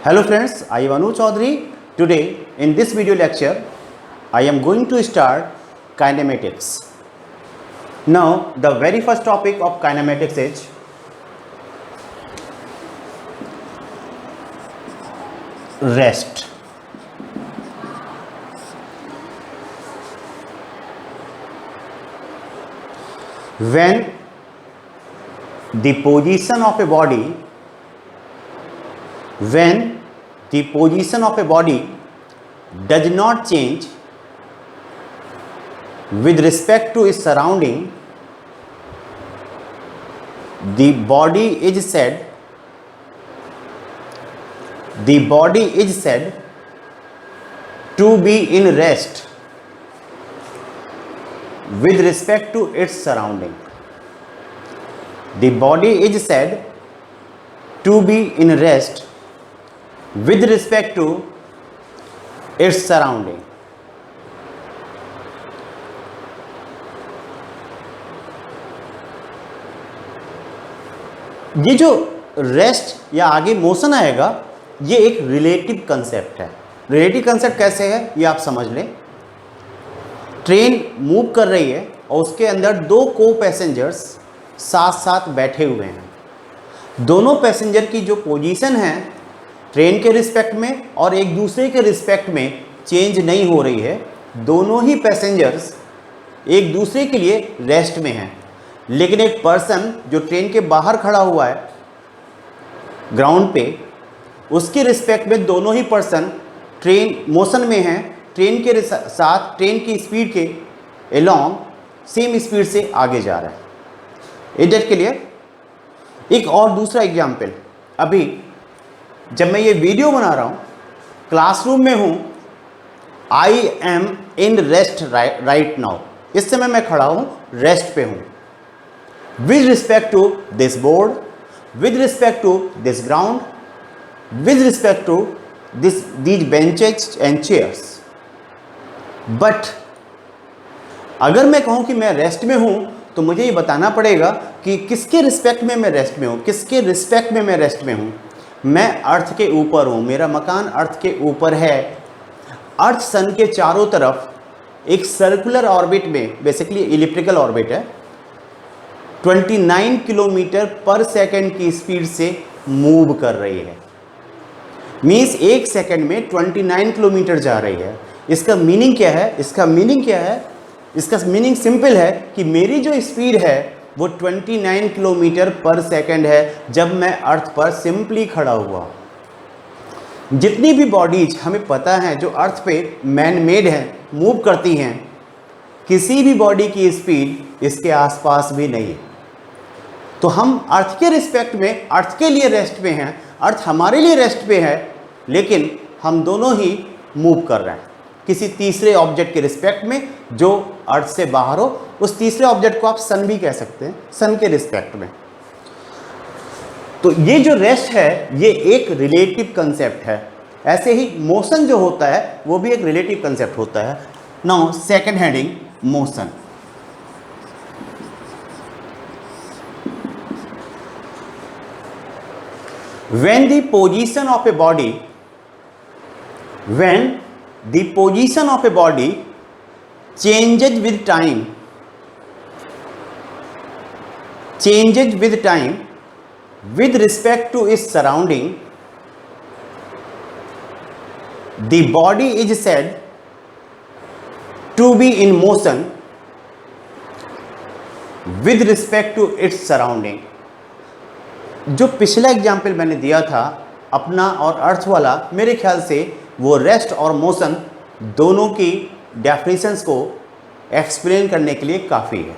Hello friends, I am Anu Chaudhary. Today in this video lecture, I am going to start kinematics. Now the very first topic of kinematics is rest. When the position of a body does not change with respect to its surrounding, the body is said to be in rest with respect to its surrounding. The body is said to be in rest with respect to its surrounding. ये जो rest या आगे motion आएगा, ये एक relative concept है. Relative concept कैसे है ये आप समझ लें. ट्रेन मूव कर रही है और उसके अंदर दो को पैसेंजर्स साथ साथ बैठे हुए हैं. दोनों पैसेंजर की जो पोजीशन है ट्रेन के रिस्पेक्ट में और एक दूसरे के रिस्पेक्ट में चेंज नहीं हो रही है. दोनों ही पैसेंजर्स एक दूसरे के लिए रेस्ट में हैं. लेकिन एक पर्सन जो ट्रेन के बाहर खड़ा हुआ है ग्राउंड पे, उसके रिस्पेक्ट में दोनों ही पर्सन ट्रेन मोशन में हैं. ट्रेन के साथ ट्रेन की स्पीड के एलॉन्ग सेम स्पीड से आगे जा रहा है. इट के लिए एक और दूसरा एग्जाम्पल, अभी जब मैं ये वीडियो बना रहा हूँ, क्लासरूम में हूँ, I am in rest right now. इस समय मैं खड़ा हूँ, रेस्ट पे हूँ. With respect to this board, with respect to this ground, with respect to these benches and chairs. But अगर मैं कहूँ कि मैं रेस्ट में हूँ तो मुझे ये बताना पड़ेगा कि किसके रिस्पेक्ट में मैं रेस्ट में हूँ. किसके रिस्पेक्ट में मैं रेस्ट में हूँ? मैं अर्थ के ऊपर हूँ. मेरा मकान अर्थ के ऊपर है. अर्थ सन के चारों तरफ एक सर्कुलर ऑर्बिट में, बेसिकली इलिप्टिकल ऑर्बिट है, 29 किलोमीटर पर सेकंड की स्पीड से मूव कर रही है. मीन्स एक सेकंड में 29 किलोमीटर जा रही है. इसका मीनिंग क्या है? इसका मीनिंग सिंपल है कि मेरी जो स्पीड है वो 29 किलोमीटर पर सेकंड है जब मैं अर्थ पर सिंपली खड़ा हुआ. जितनी भी बॉडीज हमें पता है जो अर्थ पे मैन मेड हैं, मूव करती हैं, किसी भी बॉडी की स्पीड इसके आसपास भी नहीं है. तो हम अर्थ के रिस्पेक्ट में, अर्थ के लिए रेस्ट पे हैं, अर्थ हमारे लिए रेस्ट पे है, लेकिन हम दोनों ही मूव कर रहे हैं किसी तीसरे ऑब्जेक्ट के रिस्पेक्ट में जो अर्थ से बाहर हो. उस तीसरे ऑब्जेक्ट को आप सन भी कह सकते हैं, सन के रिस्पेक्ट में. तो ये जो रेस्ट है ये एक रिलेटिव कंसेप्ट है. ऐसे ही मोशन जो होता है वो भी एक रिलेटिव कंसेप्ट होता है. Now second heading, motion. When the position of a body changes with time with respect to its surrounding, the body is said to be in motion with respect to its surrounding. जो पिछला example मैंने दिया था अपना और अर्थ वाला, मेरे ख्याल से वो रेस्ट और मोशन दोनों की डेफिनेशंस को एक्सप्लेन करने के लिए काफ़ी है.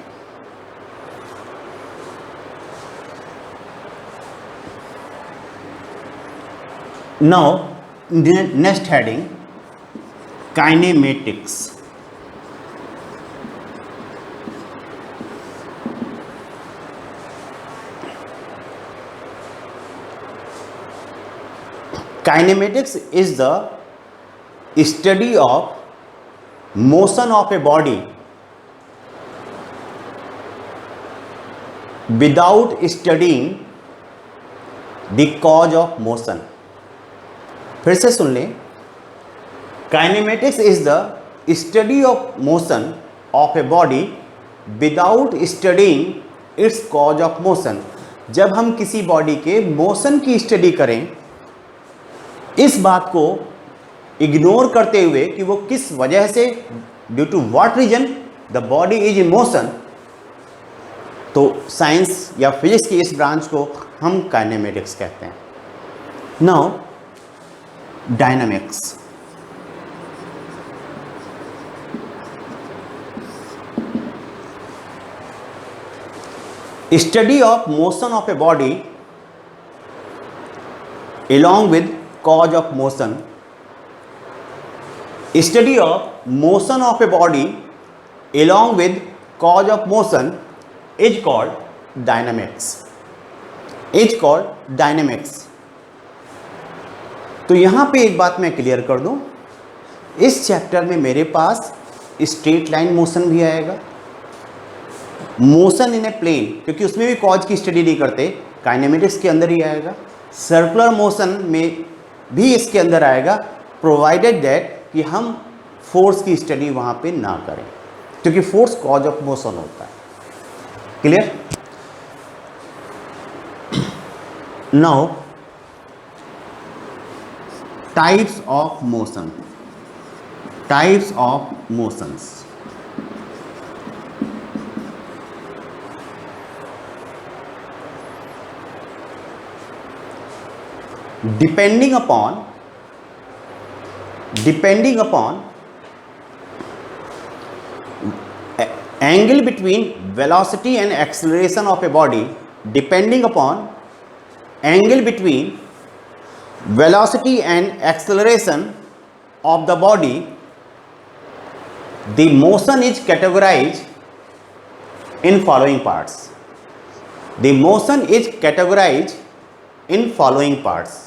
Now next heading, kinematics. Kinematics is the study of motion of a body without studying the cause of motion. फिर से सुन लें, kinematics is the study of motion of a body without studying it's cause of motion. जब हम किसी body के motion की study करें, इस बात को इग्नोर करते हुए कि वो किस वजह से, due to what reason the body is in motion, तो साइंस या फिजिक्स की इस ब्रांच को हम काइनेमेटिक्स कहते हैं। Now dynamics. Study of motion of a body along with cause of motion, study of motion of a body along with cause of motion is called dynamics, is called dynamics। तो यहाँ पे एक बात मैं clear कर दूँ, इस chapter में मेरे पास स्ट्रेट लाइन मोशन भी आएगा, मोशन इन ए प्लेन, क्योंकि उसमें भी कॉज की स्टडी नहीं करते, काइनेमेटिक्स के अंदर ही आएगा, सर्कुलर मोशन में भी इसके अंदर आएगा, प्रोवाइडेड दैट कि हम फोर्स की स्टडी वहाँ पे ना करें, क्योंकि फोर्स कॉज ऑफ मोशन होता है। Clear? Now types of motion, types of motions. depending upon angle between velocity and acceleration of a body, depending upon angle between velocity and acceleration of the body, the motion is categorized in following parts. The motion is categorized in following parts.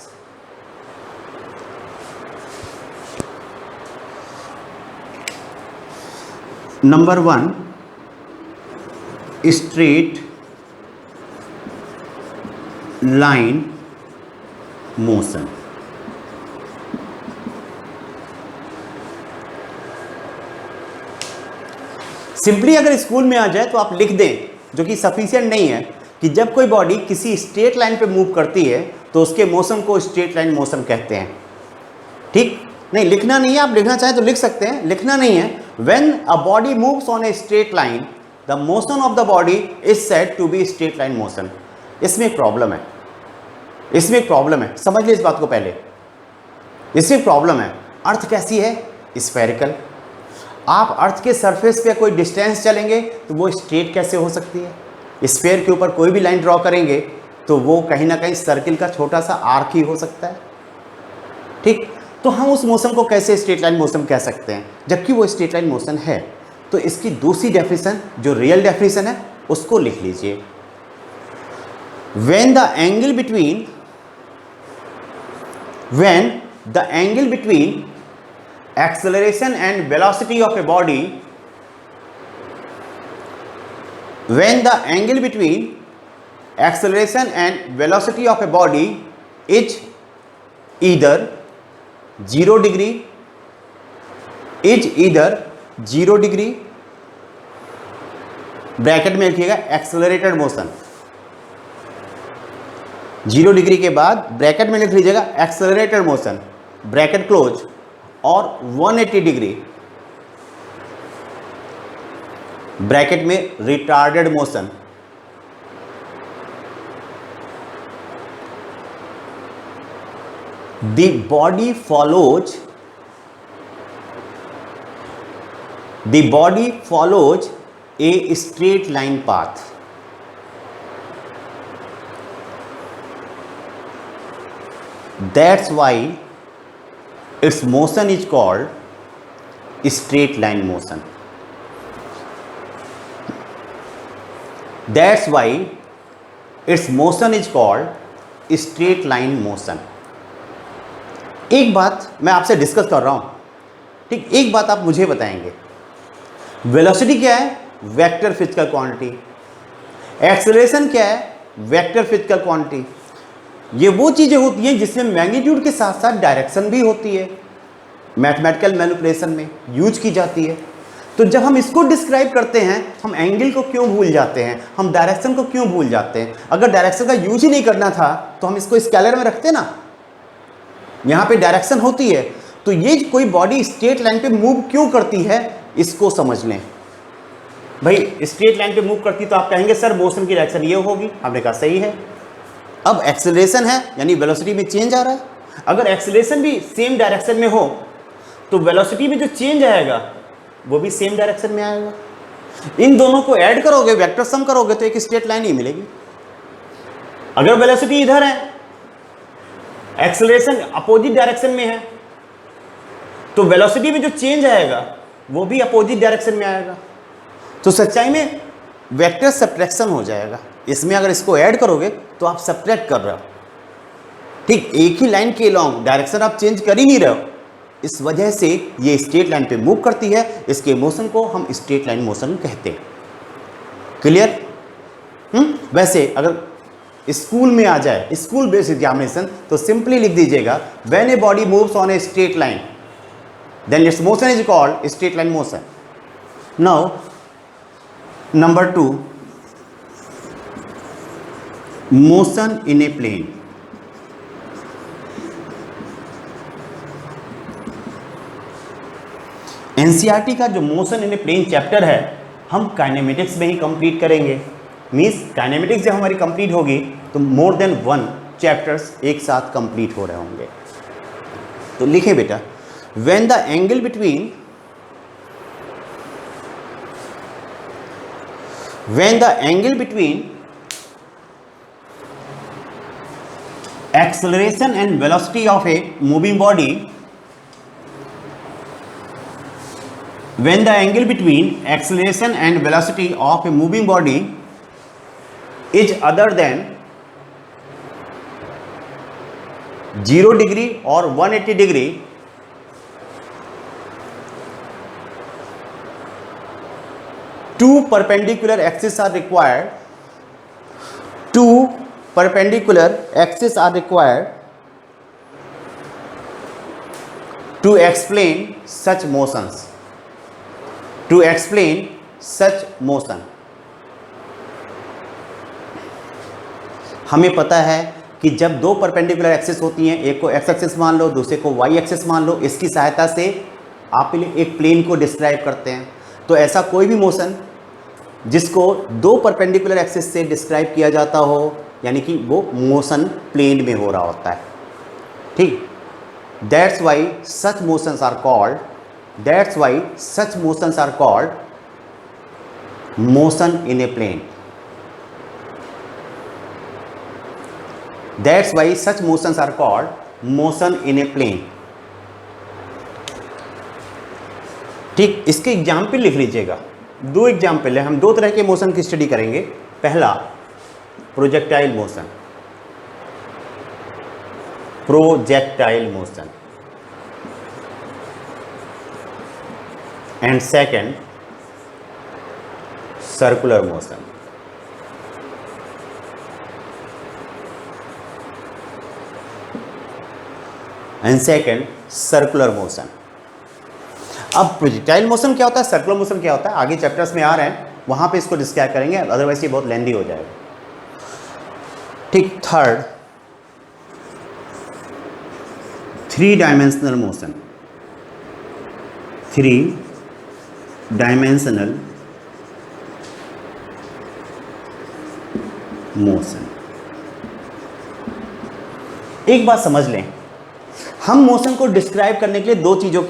Number 1, straight line motion। Simply अगर school में आ जाए तो आप लिख दें, जो कि सफिशिएंट नहीं है, कि जब कोई बॉडी किसी स्ट्रेट लाइन पे मूव करती है तो उसके मोशन को स्ट्रेट लाइन मोशन कहते हैं। ठीक? नहीं, लिखना नहीं है, आप लिखना चाहें तो लिख सकते हैं, लिखना नहीं है। When a body moves on a straight line the motion of the body is said to be straight line motion. इसमें एक प्रॉब्लम है, इसमें एक प्रॉब्लम है, समझ लीजिए इस बात को पहले। इसमें एक प्रॉब्लम है। अर्थ कैसी है? स्फेरिकल। आप अर्थ के सरफेस पे कोई डिस्टेंस चलेंगे तो वो स्ट्रेट कैसे हो सकती है? स्फेयर के ऊपर कोई भी लाइन ड्रॉ करेंगे तो वो कहीं ना कहीं सर्किल का छोटा सा आर्क ही हो सकता है। ठीक? तो हम उस मोशन को कैसे स्ट्रेट लाइन मोशन कह सकते हैं, जबकि वो स्ट्रेट लाइन मोशन है? तो इसकी दूसरी डेफिनेशन, जो रियल डेफिनेशन है, उसको लिख लीजिए। when the angle between acceleration and velocity of a body, when the angle between acceleration and velocity of a body is either 0 degree, bracket में लिखिएगा एक्सेलरेटेड मोशन, 0 डिग्री के बाद ब्रैकेट में लिख लीजिएगा एक्सेलरेटेड मोशन, ब्रैकेट क्लोज, और 180 degree bracket में retarded motion. The body follows a straight line path. That's why its motion is called straight line motion. That's why its motion is called straight line motion. एक बात मैं आपसे discuss कर रहा हूँ, ठीक? एक बात आप मुझे बताएंगे, वेलोसिटी क्या है? Vector physical quantity. एक्सेलरेशन क्या है? Vector physical quantity. ये वो चीज़ें होती हैं जिसमें मैग्नीट्यूड के साथ साथ डायरेक्शन भी होती है, मैथमेटिकल मैनिपुलेशन में यूज की जाती है। तो जब हम इसको डिस्क्राइब करते हैं, हम एंगल को क्यों भूल जाते हैं, हम डायरेक्शन को क्यों भूल जाते हैं? अगर डायरेक्शन का यूज ही नहीं करना था तो हम इसको स्केलर में रखते ना, यहाँ पे डायरेक्शन होती है। तो ये कोई बॉडी स्ट्रेट लाइन पे मूव क्यों करती है, इसको समझ लें। भाई स्ट्रेट लाइन पे मूव करती तो आप कहेंगे सर मोशन की डायरेक्शन ये होगी, हमने कहा सही है। अब एक्सेलरेशन है यानी वेलोसिटी में चेंज आ रहा है, अगर एक्सेलरेशन भी सेम डायरेक्शन में हो तो वेलोसिटी में जो चेंज आएगा वो भी सेम डायरेक्शन में आएगा। इन दोनों को ऐड करोगे, वेक्टर सम करोगे तो एक स्ट्रेट लाइन ही मिलेगी। अगर वेलोसिटी इधर है, एक्सेलरेशन अपोजिट डायरेक्शन में है, तो वेलोसिटी में जो चेंज आएगा वो भी अपोजिट डायरेक्शन में आएगा। तो सच्चाई में वेक्टर सब्ट्रैक्शन हो जाएगा। इसमें अगर इसको ऐड करोगे तो आप सब्ट्रैक्ट कर रहे हो, ठीक, एक ही लाइन के लॉन्ग डायरेक्शन आप चेंज कर ही नहीं रहे हो। इस वजह से ये स्ट्रेट लाइन पे मूव करती है, इसके मोशन को हम स्ट्रेट लाइन मोशन कहते हैं। क्लियर? वैसे अगर स्कूल में आ जाए, स्कूल बेस्ड एग्जामिनेशन, तो सिंपली लिख दीजिएगा when a body moves on a straight line then its motion is called straight line motion. Now number 2, motion in a plane. NCERT का जो motion in a plane chapter है हम kinematics में ही complete करेंगे। Means kinematics जब हमारी complete होगी तो मोर देन 1 चैप्टर्स एक साथ कंप्लीट हो रहे होंगे। तो लिखे बेटा, when the angle between acceleration and velocity of a moving body, when the angle between acceleration and velocity of a moving body is other than 0 degree or 180 degree, two perpendicular axes are required. Two perpendicular axes are required to explain such motions. To explain such motion. हमें पता है कि जब दो perpendicular axis होती हैं, एक को एक्स एक्सिस मान लो, दूसरे को वाई एक्सिस मान लो, इसकी सहायता से आप एक प्लेन को डिस्क्राइब करते हैं। तो ऐसा कोई भी मोशन जिसको दो परपेंडिकुलर एक्सिस से डिस्क्राइब किया जाता हो, यानी कि वो मोशन प्लेन में हो रहा होता है, ठीक। That's why such motions are called motion in a plane. That's why such motions are called motion in a plane. ठीक, इसके एग्जाम्पल लिख लीजिएगा। 2 एग्जाम्पल है। हम 2 तरह के मोशन की स्टडी करेंगे। पहला projectile motion and second circular motion. And second circular motion. अब प्रोजेक्टाइल मोशन क्या होता है, सर्कुलर मोशन क्या होता है, आगे चैप्टर्स में आ रहे हैं, वहां पे इसको डिस्क्राइब करेंगे, अदरवाइज ये बहुत लेंदी हो जाएगा। ठीक, third 3 dimensional motion. 3 dimensional motion. एक बात समझ लें, हम मोशन को डिस्क्राइब करने के लिए 2 चीज़ों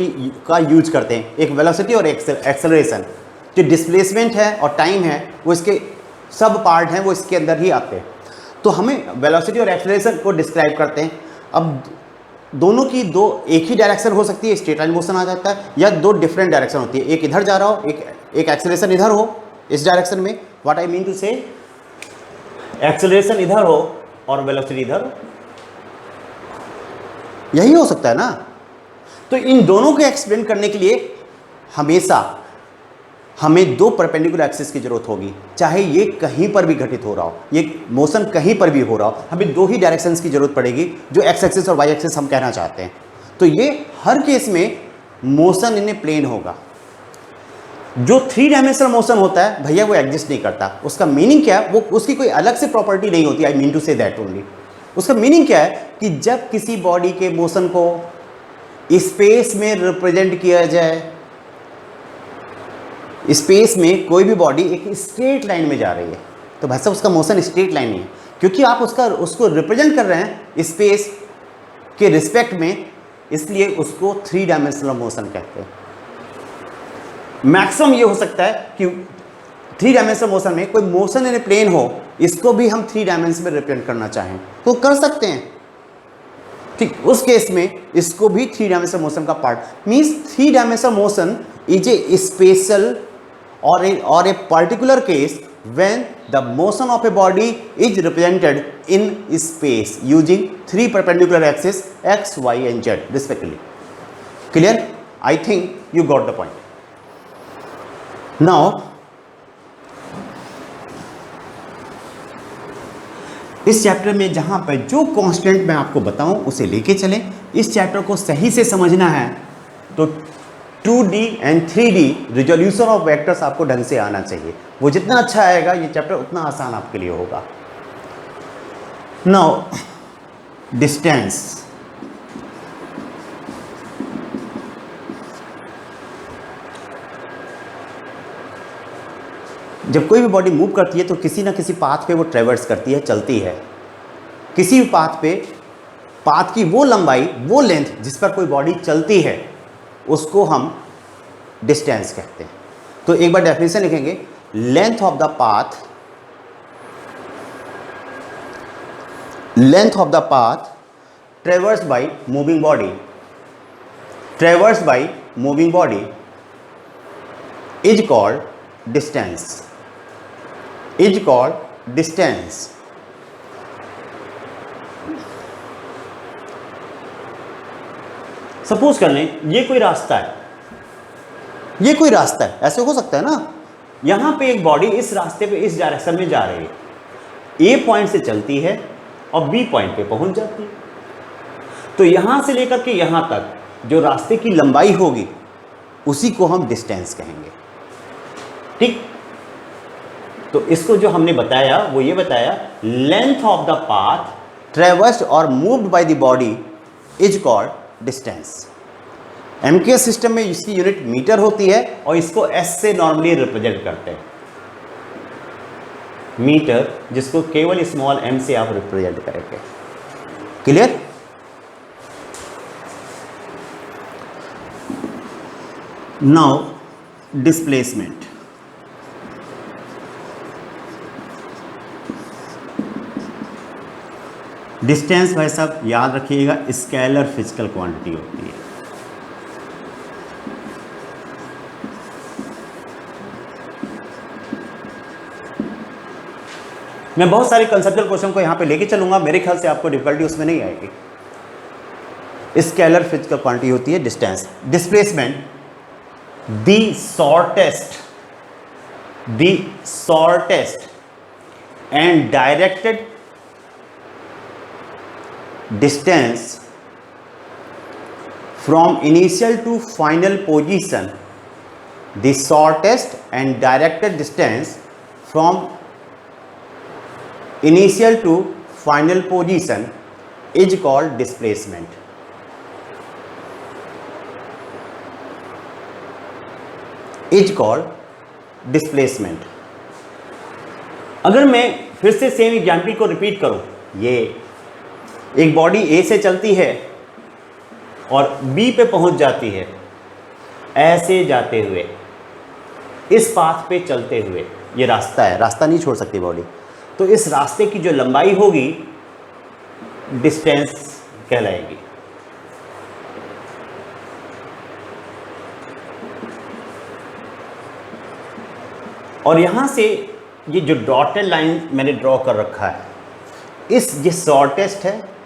का यूज करते हैं, एक वेलोसिटी और एक्सेलरेशन। जो डिस्प्लेसमेंट है और टाइम है वो इसके सब पार्ट हैं, वो इसके अंदर ही आते हैं। तो हमें वेलोसिटी और एक्सेलरेशन को डिस्क्राइब करते हैं। अब दोनों की एक ही डायरेक्शन हो सकती है, स्ट्रेट लाइन मोशन आ जाता है, या 2 डिफरेंट डायरेक्शन होती है, एक इधर जा रहा हो, एक एक्सेलरेशन इधर हो इस डायरेक्शन में। व्हाट आई मीन टू से, एक्सेलरेशन इधर हो और वेलोसिटी इधर हो, यही हो सकता है ना। तो इन दोनों को एक्सप्लेन करने के लिए हमेशा हमें दो परपेंडिकुलर एक्सिस की जरूरत होगी, चाहे ये कहीं पर भी घटित हो रहा हो, ये मोशन कहीं पर भी हो रहा हो, हमें दो ही डायरेक्शंस की जरूरत पड़ेगी जो एक्स एक्सिस और वाई एक्सिस हम कहना चाहते हैं। तो ये हर केस में मोशन इन ए प्लेन होगा। जो थ्री डायमेंशनल मोशन होता है भैया वो एग्जिस्ट नहीं करता। उसका मीनिंग क्या है, वो उसकी कोई अलग से प्रॉपर्टी नहीं होती। I mean to say that only. उसका मीनिंग क्या है कि जब किसी बॉडी के मोशन को स्पेस में रिप्रेजेंट किया जाए, स्पेस में कोई भी बॉडी एक स्ट्रेट लाइन में जा रही है, तो भाई साहब उसका मोशन स्ट्रेट लाइन नहीं है, क्योंकि आप उसको रिप्रेजेंट कर रहे हैं स्पेस के रिस्पेक्ट में, इसलिए उसको थ्री डायमेंशनल मोशन कहते हैं। मैक्सिमम ये हो सकता है कि थ्री डायमेंशनल मोशन में कोई मोशन इन ए प्लेन हो, इसको भी हम थ्री डायमेंशन में रिप्रेजेंट करना चाहें तो कर सकते हैं। ठीक, उस केस में इसको भी थ्री डायमेंशनल मोशन का part means three dimensional motion is a special or a particular case when the motion of a body is represented in space using three perpendicular axes x, y and z respectively. Clear? I think you got the point. Now इस chapter में जहां पर जो constant मैं आपको बताऊं उसे लेके चलें। इस चैप्टर को सही से समझना है तो 2D and 3D resolution of vectors आपको ढंग से आना चाहिए। वो जितना अच्छा आएगा ये चैप्टर उतना आसान आपके लिए होगा। नाउ डिस्टेंस, जब कोई भी बॉडी मूव करती है तो किसी ना किसी पाथ पे वो ट्रेवर्स करती है, चलती है। किसी भी पाथ पे, पाथ की वो लंबाई, वो लेंथ जिस पर कोई बॉडी चलती है उसको हम डिस्टेंस कहते हैं। तो एक बार डेफिनेशन लिखेंगे, length of the path, length of the path ट्रेवर्स by moving body, ट्रेवर्स by moving body is called distance, is called distance. Suppose कर लें ये कोई रास्ता है, ये कोई रास्ता है, ऐसे हो सकता है ना, यहां पे एक बॉडी इस रास्ते पे इस डायरेक्शन में जा रही है, ए पॉइंट से चलती है और बी पॉइंट पे पहुंच जाती है। तो यहां से लेकर के यहां तक जो रास्ते की लंबाई होगी उसी को हम डिस्टेंस कहेंगे। ठीक, तो इसको जो हमने बताया वो ये बताया, length of the path traversed और moved by the body is called distance. MKS system में इसकी यूनिट मीटर होती है और इसको एस से नॉर्मली रिप्रेजेंट करते हैं, मीटर, जिसको केवल स्मॉल एम से आप रिप्रेजेंट करेंगे। क्लियर? नाउ डिस्प्लेसमेंट, डिस्टेंस भाई साहब याद रखिएगा स्केलर फिजिकल क्वांटिटी होती है। मैं बहुत सारे कंसेप्चुअल क्वेश्चन को यहां पे लेके चलूंगा, मेरे ख्याल से आपको डिफिकल्टी उसमें नहीं आएगी। स्केलर फिजिकल क्वांटिटी होती है distance. Displacement, the shortest and directed distance from initial to final position, the shortest and directed distance from initial to final position is called displacement. Is called displacement. अगर मैं फिर से same example को repeat करूं, ये एक body ए से चलती है और बी पे पहुंच जाती है, ऐसे जाते हुए, इस पाथ पे चलते हुए, ये रास्ता है, रास्ता नहीं छोड़ सकती बॉडी, तो इस रास्ते की जो लंबाई होगी डिस्टेंस कहलाएगी। और यहां से ये जो डॉटेड लाइन मैंने ड्रॉ कर रखा है, ये शॉर्टेस्ट है,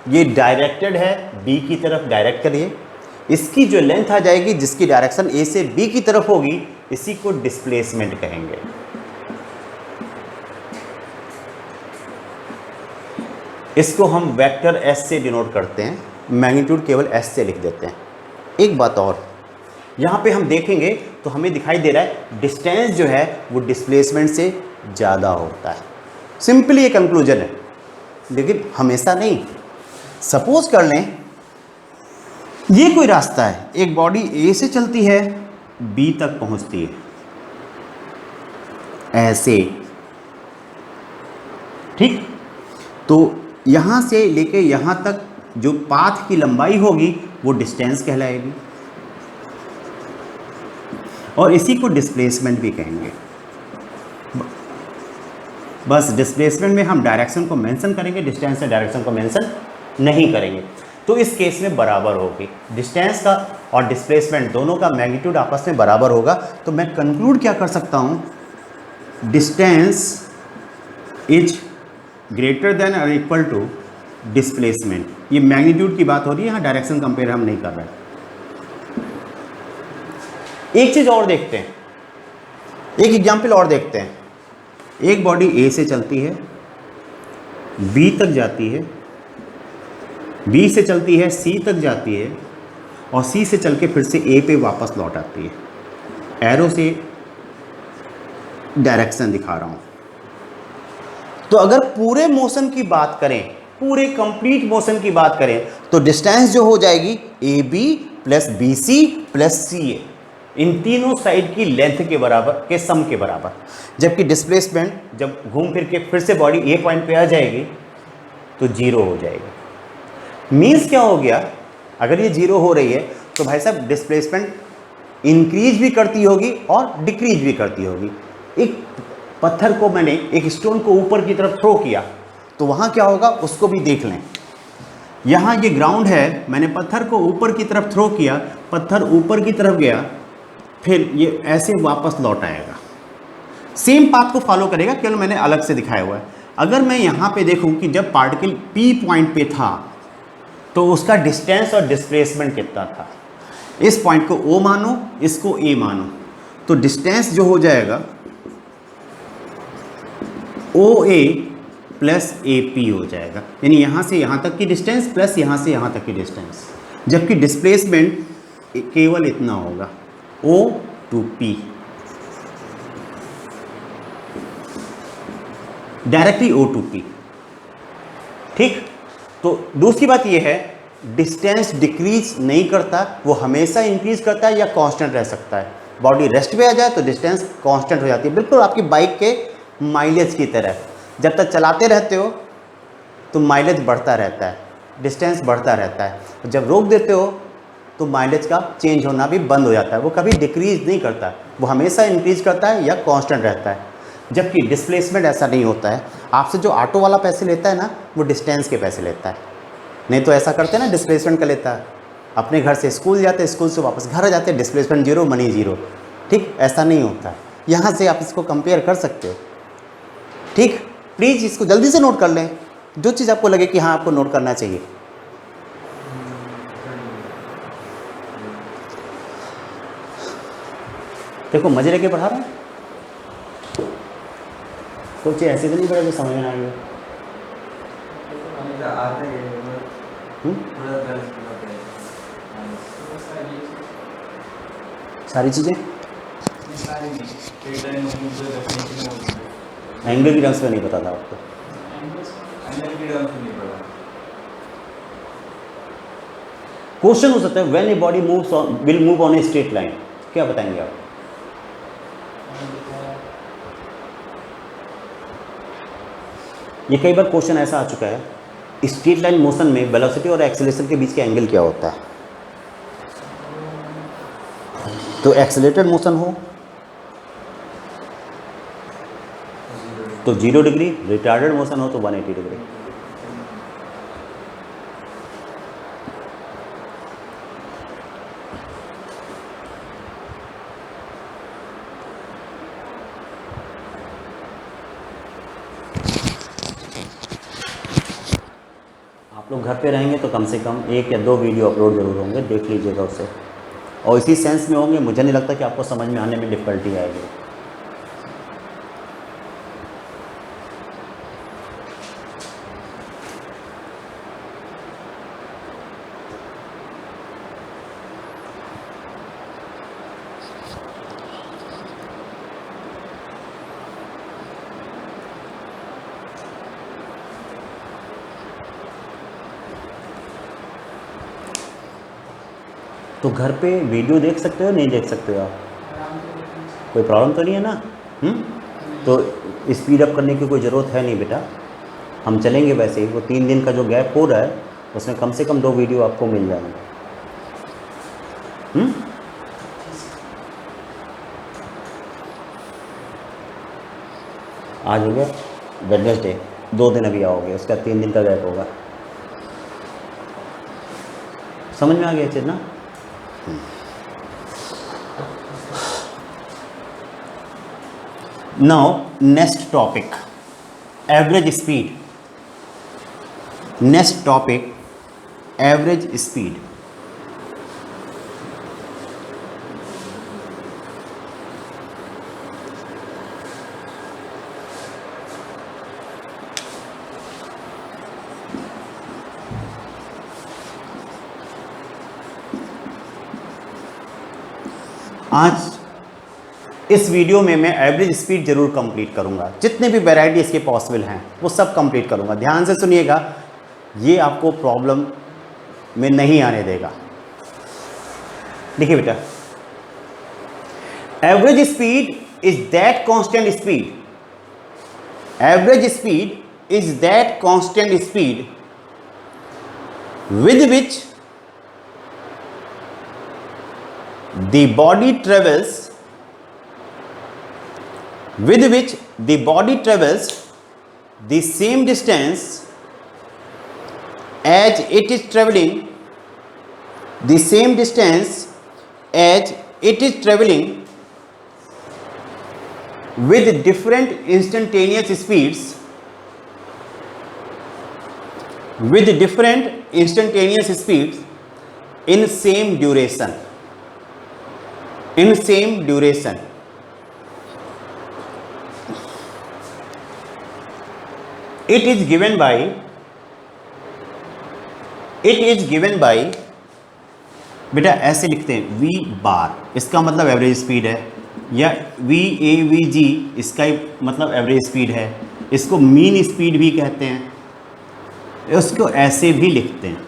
ये डायरेक्टेड है, बी की तरफ डायरेक्ट करिए, इसकी जो लेंथ आ जाएगी, जिसकी डायरेक्शन ए से बी की तरफ होगी, इसी को डिस्प्लेसमेंट कहेंगे। इसको हम वेक्टर एस से डिनोट करते हैं, मैग्नीट्यूड केवल एस से लिख देते हैं। एक बात और, यहाँ पे हम देखेंगे तो हमें दिखाई दे रहा है डिस्टेंस जो है वो डिस्प्लेसमेंट से ज़्यादा होता है। सिंपली ये कंक्लूजन है, लेकिन हमेशा नहीं। सपोज कर लें ये कोई रास्ता है, एक बॉडी ए से चलती है, बी तक पहुंचती है, ऐसे, ठीक। तो यहां से लेके यहां तक जो पाथ की लंबाई होगी वो डिस्टेंस कहलाएगी, और इसी को डिस्प्लेसमेंट भी कहेंगे। बस डिस्प्लेसमेंट में हम डायरेक्शन को मेंशन करेंगे, डिस्टेंस से डायरेक्शन को मेंशन नहीं करेंगे। तो इस केस में बराबर होगी, डिस्टेंस का और डिस्प्लेसमेंट दोनों का मैग्नीट्यूड आपस में बराबर होगा। तो मैं कंक्लूड क्या कर सकता हूँ, डिस्टेंस इज ग्रेटर देन और इक्वल टू डिस्प्लेसमेंट। ये मैग्नीट्यूड की बात हो रही है, यहाँ डायरेक्शन कंपेयर हम नहीं कर रहे। एक चीज़ और देखते हैं, एक एग्जाम्पल और देखते हैं। एक बॉडी ए से चलती है, बी तक जाती है, बी से चलती है, सी तक जाती है, और सी से चल के फिर से ए पे वापस लौट आती है। एरो से डायरेक्शन दिखा रहा हूँ। तो अगर पूरे मोशन की बात करें, पूरे कंप्लीट मोशन की बात करें, तो डिस्टेंस जो हो जाएगी A B plus B C plus C A, इन तीनों साइड की लेंथ के बराबर, के सम के बराबर। जबकि डिस्प्लेसमेंट जब घूम फिर के फिर से बॉडी ए पॉइंट पे आ जाएगी तो जीरो हो जाएगी। मीन्स क्या हो गया, अगर ये जीरो हो रही है तो भाई साहब डिस्प्लेसमेंट इंक्रीज भी करती होगी और डिक्रीज भी करती होगी। एक पत्थर को मैंने, एक स्टोन को ऊपर की तरफ थ्रो किया तो वहाँ क्या होगा उसको भी देख लें। यहाँ ये ग्राउंड है, मैंने पत्थर को ऊपर की तरफ थ्रो किया, पत्थर ऊपर की तरफ गया, फिर ये ऐसे वापस लौट आएगा, सेम पाथ को फॉलो करेगा, केवल मैंने अलग से दिखाया हुआ है। अगर मैं यहाँ पे देखूँ कि जब पार्टिकल पी पॉइंट पे था तो उसका डिस्टेंस और डिस्प्लेसमेंट कितना था, इस पॉइंट को ओ मानो, इसको ए मानो, तो डिस्टेंस जो हो जाएगा ओ ए प्लस ए पी हो जाएगा, यानी यहाँ से यहाँ तक की डिस्टेंस प्लस यहाँ से यहाँ तक की डिस्टेंस। जबकि डिस्प्लेसमेंट केवल इतना होगा, O to P, directly O to P, ठीक। तो दूसरी बात यह है, डिस्टेंस डिक्रीज नहीं करता, वो हमेशा इंक्रीज करता है या कांस्टेंट रह सकता है। बॉडी रेस्ट पे आ जाए तो डिस्टेंस कांस्टेंट हो जाती है, बिल्कुल आपकी बाइक के माइलेज की तरह। जब तक चलाते रहते हो तो माइलेज बढ़ता रहता है, डिस्टेंस बढ़ता रहता है। जब रोक देते हो तो माइलेज का चेंज होना भी बंद हो जाता है, वो कभी डिक्रीज नहीं करता, वो हमेशा इंक्रीज करता है या कांस्टेंट रहता है। जबकि डिस्प्लेसमेंट ऐसा नहीं होता है। आपसे जो ऑटो वाला पैसे लेता है ना, वो डिस्टेंस के पैसे लेता है, नहीं तो ऐसा करते हैं ना, डिस्प्लेसमेंट का लेता है। अपने घर से स्कूल जाते, स्कूल से वापस घर आ जाते, डिस्प्लेसमेंट जीरो, मनी जीरो, ठीक। ऐसा नहीं होता है, यहाँ से आप इसको कंपेयर कर सकते हो, ठीक। प्लीज़ इसको जल्दी से नोट कर लें, जो चीज़ आपको लगे कि हाँ आपको नोट करना चाहिए। देखो मजे लेके पढ़ा रहा हूँ, सोचिए ऐसे तो नहीं पढ़ा जो समझ में आ गया। सारी चीज़ें एंगल की टर्म्स में नहीं पता था आपको। क्वेश्चन हो सकता है when a body moves on will move on a straight line, क्या बताएंगे आप? ये कई बार क्वेश्चन ऐसा आ चुका है, स्ट्रेट लाइन मोशन में वेलोसिटी और एक्सेलरेशन के बीच का एंगल क्या होता है? तो एक्सेलरेटेड मोशन हो तो 0 डिग्री, रिटार्डेड मोशन हो तो 180 डिग्री। लोग घर पे रहेंगे तो कम से कम 1 या 2 वीडियो अपलोड जरूर होंगे, देख लीजिएगा उसे, और इसी सेंस में होंगे। मुझे नहीं लगता कि आपको समझ में आने में डिफ़िकल्टी आएगी। तो घर पे वीडियो देख सकते हो, नहीं देख सकते हो आप? कोई प्रॉब्लम तो नहीं है ना? तो स्पीड अप करने की कोई ज़रूरत है नहीं बेटा, हम चलेंगे वैसे ही। वो 3 दिन का जो गैप हो रहा है उसमें कम से कम 2 वीडियो आपको मिल जाएंगे। आज हो गया वेडनेसडे, 2 दिन अभी आओगे, उसका 3 दिन का गैप होगा। समझ में आ गया चीज़ ना? Now next topic, average speed. Next topic, average speed. आज इस वीडियो में मैं एवरेज स्पीड जरूर कंप्लीट करूंगा, जितने भी वैरायटी इसके पॉसिबल हैं वो सब कंप्लीट करूंगा। ध्यान से सुनिएगा, ये आपको प्रॉब्लम में नहीं आने देगा। देखिए बेटा, average speed is that constant speed, average speed is that constant speed with which the body travels the same distance as it is traveling with different instantaneous speeds in same duration. It is given by बेटा ऐसे लिखते हैं V बार, इसका मतलब average speed है, या VAVG इसका मतलब एवरेज स्पीड है। इसको मीन स्पीड भी कहते हैं, उसको ऐसे भी लिखते हैं।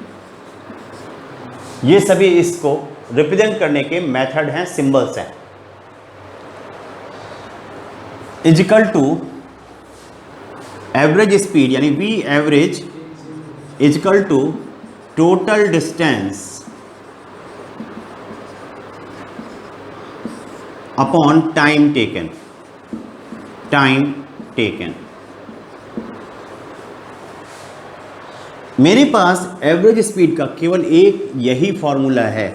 ये सभी इसको रिप्रेजेंट करने के मेथड हैं, सिंबल्स हैं। इजिकल टू एवरेज स्पीड यानी V average equal to total distance upon time taken. मेरे पास एवरेज स्पीड का केवल एक यही फॉर्मूला है,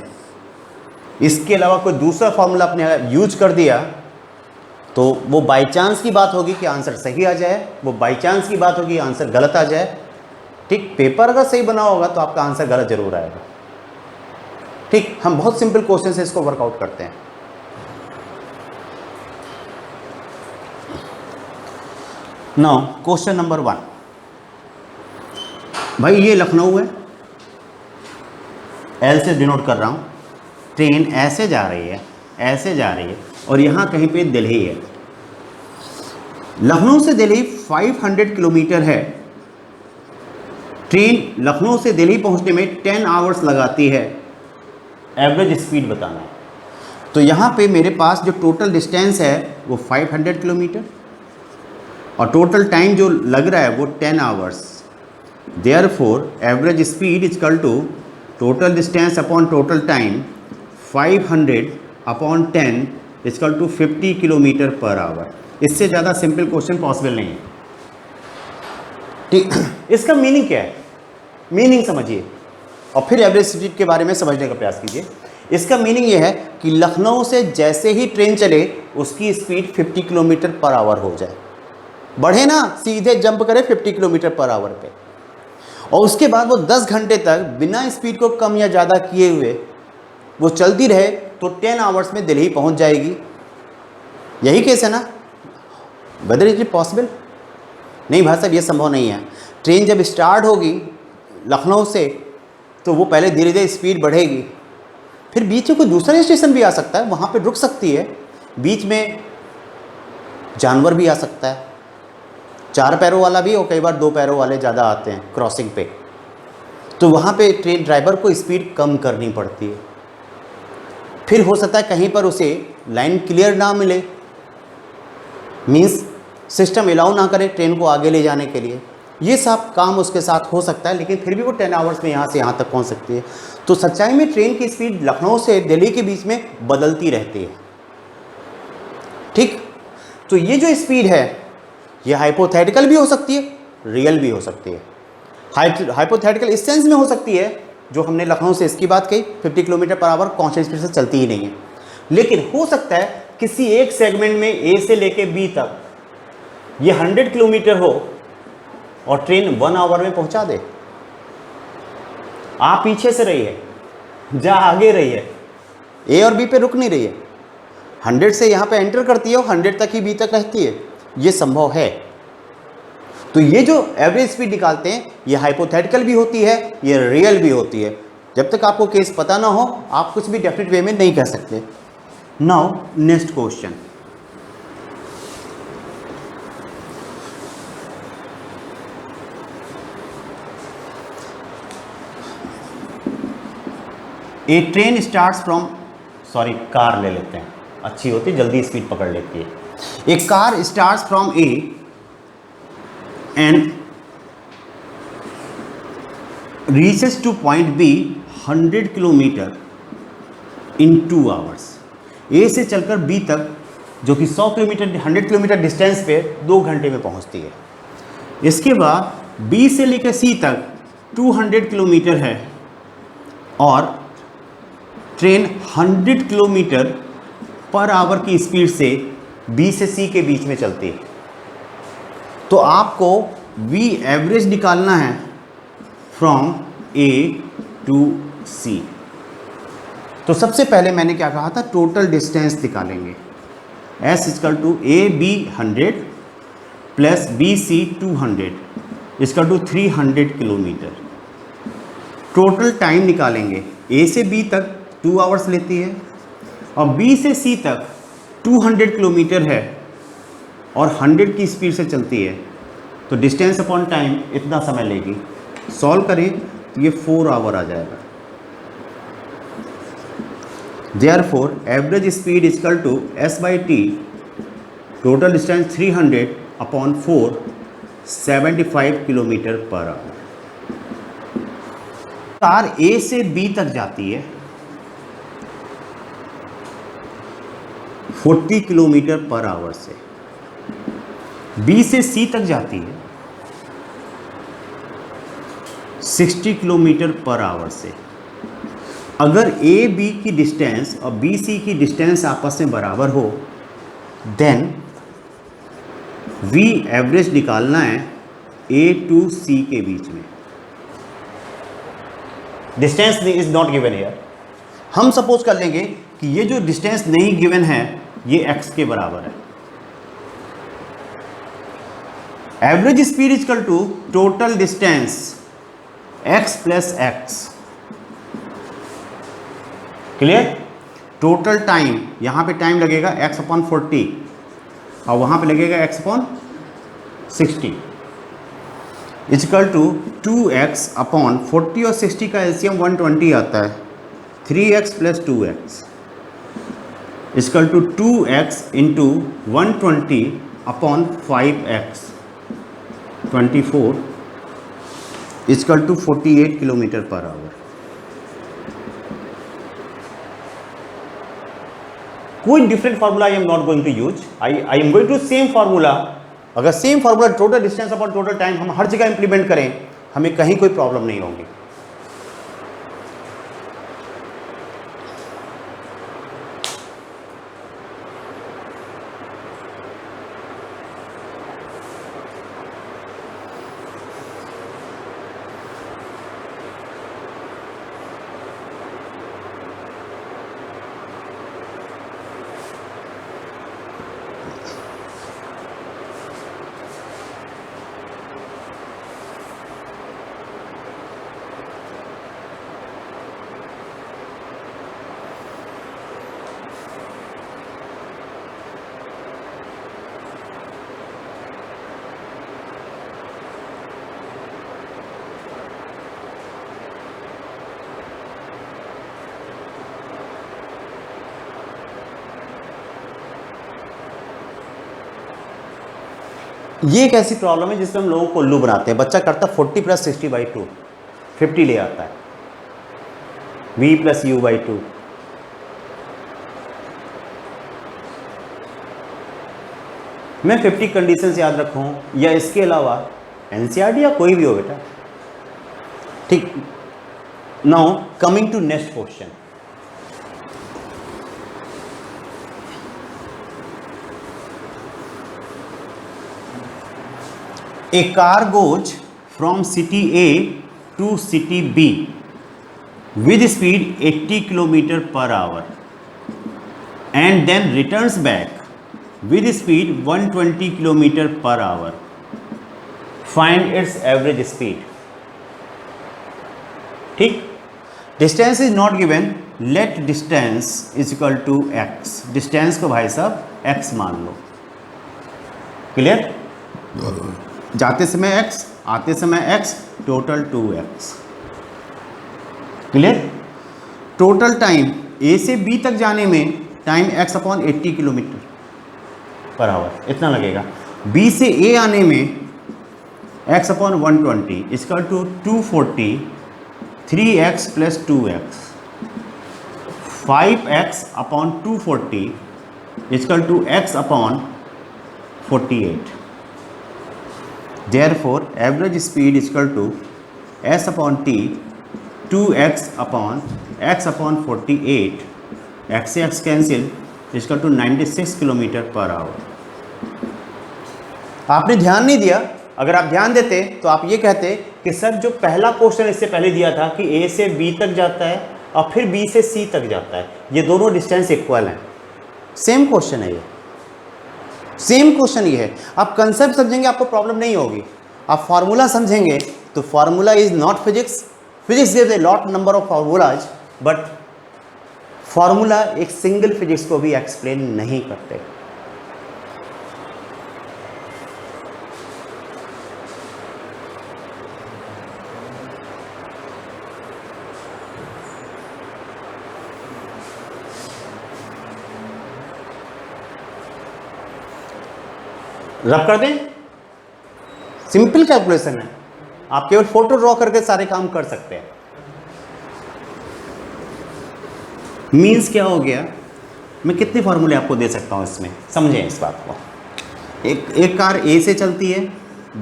इसके अलावा कोई दूसरा फॉर्मूला आपने यूज कर दिया तो वो बाय चांस की बात होगी कि आंसर सही आ जाए, वो बाय चांस की बात होगी आंसर गलत आ जाए। ठीक, पेपर अगर सही बना होगा तो आपका आंसर गलत जरूर आएगा। ठीक, हम बहुत सिंपल क्वेश्चन से इसको वर्कआउट करते हैं। नाउ क्वेश्चन नंबर 1, भाई ये लखनऊ है, एल से डिनोट कर रहा हूँ। ट्रेन ऐसे जा रही है और यहाँ कहीं पे दिल्ली है। लखनऊ से दिल्ली 500 किलोमीटर है। ट्रेन लखनऊ से दिल्ली पहुँचने में 10 आवर्स लगाती है। एवरेज स्पीड बताना है। तो यहाँ पे मेरे पास जो टोटल डिस्टेंस है वो 500 किलोमीटर और टोटल टाइम जो लग रहा है वो 10 hours. Therefore average speed is equal to total distance upon total time 500 upon 10 is equal to 50 kilometre per hour. इससे ज़्यादा सिंपल क्वेश्चन पॉसिबल नहीं है। ठीक, इसका मीनिंग क्या है, मीनिंग समझिए और फिर एवरेज स्पीड के बारे में समझने का प्रयास कीजिए। इसका मीनिंग ये है कि लखनऊ से जैसे ही ट्रेन चले उसकी स्पीड 50 किलोमीटर पर आवर हो जाए, बढ़े ना, सीधे जंप करे 50 किलोमीटर पर आवर पे। और उसके बाद वो 10 घंटे तक बिना स्पीड को कम या ज़्यादा किए हुए वो चलती रहे तो 10 आवर्स में दिल्ली पहुंच जाएगी। यही केस है ना? Whether is it possible? नहीं भाई साहब, ये संभव नहीं है। ट्रेन जब स्टार्ट होगी लखनऊ से तो वो पहले धीरे धीरे स्पीड बढ़ेगी, फिर बीच में कोई दूसरा स्टेशन भी आ सकता है, वहाँ पे रुक सकती है, बीच में जानवर भी आ सकता है, 4 पैरों वाला भी और कई बार 2 पैरों वाले ज़्यादा आते हैं क्रॉसिंग पे, तो वहाँ पे ट्रेन ड्राइवर को स्पीड कम करनी पड़ती है। फिर हो सकता है कहीं पर उसे लाइन क्लियर ना मिले, मीन्स सिस्टम अलाउ ना करे ट्रेन को आगे ले जाने के लिए, ये सब काम उसके साथ हो सकता है, लेकिन फिर भी वो 10 आवर्स में यहाँ से यहाँ तक पहुँच सकती है। तो सच्चाई में ट्रेन की स्पीड लखनऊ से दिल्ली के बीच में बदलती रहती है। ठीक, तो ये जो स्पीड है ये हाइपोथेटिकल भी हो सकती है, रियल भी हो सकती है। हाइपोथेटिकल इस सेंस में हो सकती है जो हमने लखनऊ से इसकी बात कही, 50 kilometre per our constant speed से चलती ही नहीं है, लेकिन हो सकता है किसी एक सेगमेंट में ए से लेके बी तक ये 100 किलोमीटर हो और ट्रेन 1 आवर में पहुंचा दे। आप पीछे से रही है, जा आगे रही है, ए और बी पे रुक नहीं रही है, 100 से यहाँ पे एंटर करती है और 100 तक ही बी तक रहती है, ये संभव है। तो ये जो एवरेज स्पीड निकालते हैं ये हाइपोथेटिकल भी होती है, ये रियल भी होती है। जब तक आपको केस पता ना हो आप कुछ भी डेफिनेट वे में नहीं कह सकते। Now next question, A train starts from, sorry car ले लेते हैं, अच्छी होती है, जल्दी स्पीड पकड़ लेती है। A car starts from A and reaches to point B 100 kilometre in 2 hours. A से चलकर बी तक जो कि 100 किलोमीटर 100 किलोमीटर डिस्टेंस पे 2 घंटे में पहुंचती है। इसके बाद बी से लेकर सी तक 200 किलोमीटर है और ट्रेन 100 किलोमीटर पर आवर की स्पीड से बी से सी के बीच में चलती है। तो आपको वी एवरेज निकालना है फ्रॉम ए टू सी। तो सबसे पहले मैंने क्या कहा था, टोटल डिस्टेंस निकालेंगे। S equal to A B 100 plus B C 200 equal to 300 kilometre. Total time निकालेंगे, ए से बी तक 2 आवर्स लेती है और बी से सी तक 200 किलोमीटर है और 100 की स्पीड से चलती है, तो डिस्टेंस अपॉन टाइम इतना समय लेगी। सॉल्व करें तो ये 4 आवर आ जाएगा। Therefore, average speed is equal to s by t, total distance 300 upon 4, 75 kilometre per our. Car A से B तक जाती है 40 किलोमीटर पर आवर से, B से C तक जाती है 60 किलोमीटर पर आवर से। अगर ए बी की डिस्टेंस और बी सी की डिस्टेंस आपस में बराबर हो देन वी एवरेज निकालना है ए टू सी के बीच में। Distance is not given here. हम सपोज कर लेंगे कि ये जो डिस्टेंस नहीं गिवन है ये एक्स के बराबर है। Average speed is equal to total distance X plus X. Clear? Total time, यहाँ पे टाइम लगेगा x अपॉन 40 और वहाँ पे लगेगा x upon 60 equal to 2x upon 40 और 60 का एलसीएम 120 आता है, 3x plus 2x equal to 2x into 120 upon 5x 24 equal to 48 kilometre per hour. कोई different formula I am not going to use, I am going to same formula. अगर same formula total distance upon total time हम हर जगह implement करें हमें कहीं कोई problem नहीं होगी। ये एक ऐसी प्रॉब्लम है जिसमें हम लोगों को उल्लू बनाते हैं। बच्चा करता 40 + 60/2, 50 ले आता है, v + u/2। मैं 50 कंडीशंस याद रखूं या इसके अलावा एनसीईआरटी या कोई भी हो बेटा, ठीक। Now coming to next question. A car goes from city A to city B with speed 80 km/h and then returns back with speed 120 km/h. Find its average speed. ठीक, distance is not given, let distance is equal to x। Distance को भाई साहब x मान लो। Clear? जाते समय x, आते समय x, total 2x। Clear? Total time A से B तक जाने में टाइम x/80 km/h इतना लगेगा। B से A आने में x/120 इसका टू 240, 3x + 2x, 5x/240 इसका to x/48। Therefore, average speed is equal to s/t 2x/x/48, x से x कैंसिल, इसका टू 96 km/h। आपने ध्यान नहीं दिया। अगर आप ध्यान देते तो आप ये कहते कि सर जो पहला क्वेश्चन इससे पहले दिया था कि A से B तक जाता है और फिर B से C तक जाता है, ये दोनों डिस्टेंस इक्वल हैं। सेम क्वेश्चन है ये, सेम क्वेश्चन ये है। आप कंसेप्ट समझेंगे आपको प्रॉब्लम नहीं होगी। आप फार्मूला समझेंगे तो formula is not physics. Physics gives a lot number of formulas, but formula एक सिंगल फिजिक्स को भी एक्सप्लेन नहीं करते। रब कर दें, सिंपल कैलकुलेशन है। आप केवल फोटो ड्रॉ करके सारे काम कर सकते हैं। मीन्स क्या हो गया, मैं कितने फार्मूले आपको दे सकता हूं इसमें, समझें इस बात को। एक कार A से चलती है,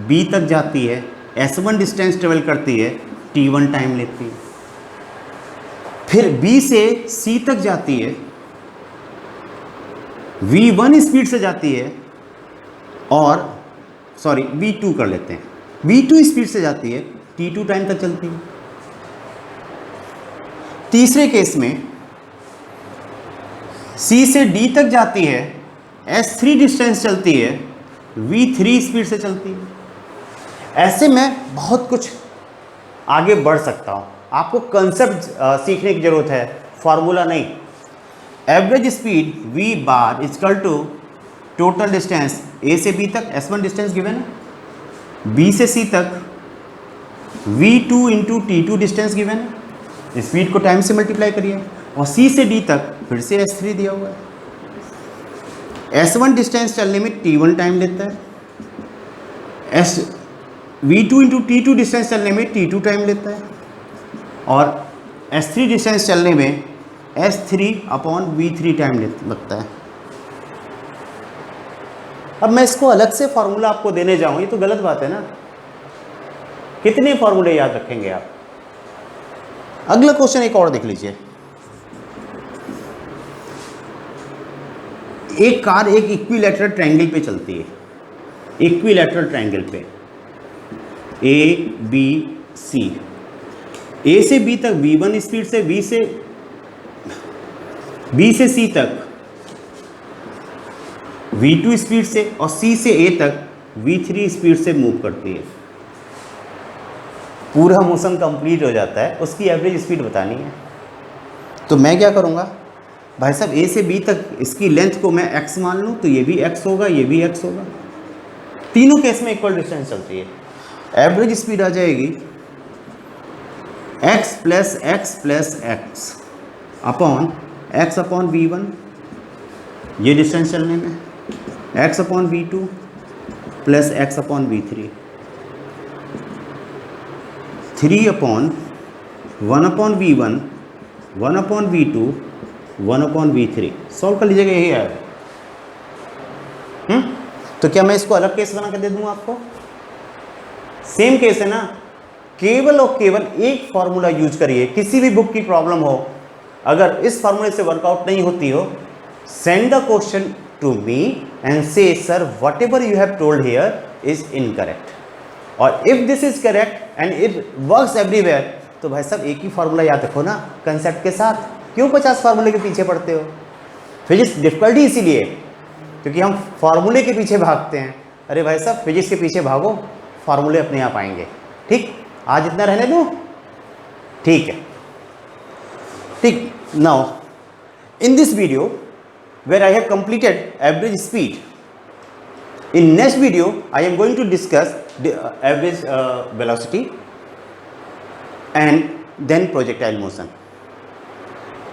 B तक जाती है, S1 डिस्टेंस ट्रेवल करती है, T1 टाइम लेती है। फिर B से C तक जाती है, V1 स्पीड से जाती है, और सॉरी V2 कर लेते हैं, V2 स्पीड से जाती है, T2 टाइम तक चलती है। तीसरे केस में C से D तक जाती है, S3 डिस्टेंस चलती है, V3 स्पीड से चलती है। ऐसे में बहुत कुछ आगे बढ़ सकता हूं। आपको कंसेप्ट सीखने की जरूरत है, फार्मूला नहीं। Average speed V bar equal to total distance A से B तक, S1 डिस्टेंस गिवन है, B से C तक V2 × T2 डिस्टेंस गिवन है, स्पीड को टाइम से मल्टीप्लाई करिए, और C से D तक फिर से S3 दिया हुआ है। S1 डिस्टेंस चलने में T1 टाइम लेता है, V2 × T2 डिस्टेंस चलने में T2 टाइम लेता है, और S3 डिस्टेंस चलने में S3/V3 टाइम लगता है। अब मैं इसको अलग से फार्मूला आपको देने जाऊं, ये तो गलत बात है ना। कितने फार्मूले याद रखेंगे आप? अगला क्वेश्चन एक और देख लीजिए। एक कार एक इक्विलैटरल ट्रायंगल पे चलती है, इक्विलैटरल ट्रायंगल पे ABC, A से B तक V1 स्पीड से, B से C तक V2 स्पीड से, और C से A तक V3 स्पीड से मूव करती है। पूरा मोशन कंप्लीट हो जाता है, उसकी एवरेज स्पीड बतानी है। तो मैं क्या करूँगा भाई साहब, A से B तक इसकी लेंथ को मैं x मान लूँ तो ये भी x होगा, ये भी x होगा। तीनों केस में इक्वल डिस्टेंस चलती है। एवरेज स्पीड आ जाएगी x + x + x upon x/V1, ये डिस्टेंस चलने में, x/V2 plus x upon v3, 3 upon 1 upon v1, 1 upon v2, 1 upon v3। Solve कर लीजिएगा, यही आएगा। तो क्या मैं इसको अलग केस बना कर दे दूंगा आपको? सेम केस है ना, केवल और केवल एक फॉर्मूला यूज करिए। किसी भी बुक की प्रॉब्लम हो, अगर इस फॉर्मूले से वर्कआउट नहीं होती हो, send the question to me and say sir whatever you have told here is incorrect, और if this is correct and it works everywhere, तो भाई साहब एक ही फॉर्मूला याद रखो ना कंसेप्ट के साथ। क्यों 50 फार्मूले के पीछे पड़ते हो? फिजिक्स डिफिकल्टी इसीलिए क्योंकि हम फार्मूले के पीछे भागते हैं। अरे भाई साहब फिजिक्स के पीछे भागो, फार्मूले अपने आप आएंगे। ठीक, आज इतना रहने दो, ठीक है। ठीक, now in this video where I have completed average speed, in next video I am going to discuss the average velocity and then projectile motion.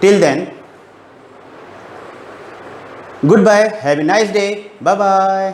Till then, goodbye, have a nice day, bye bye.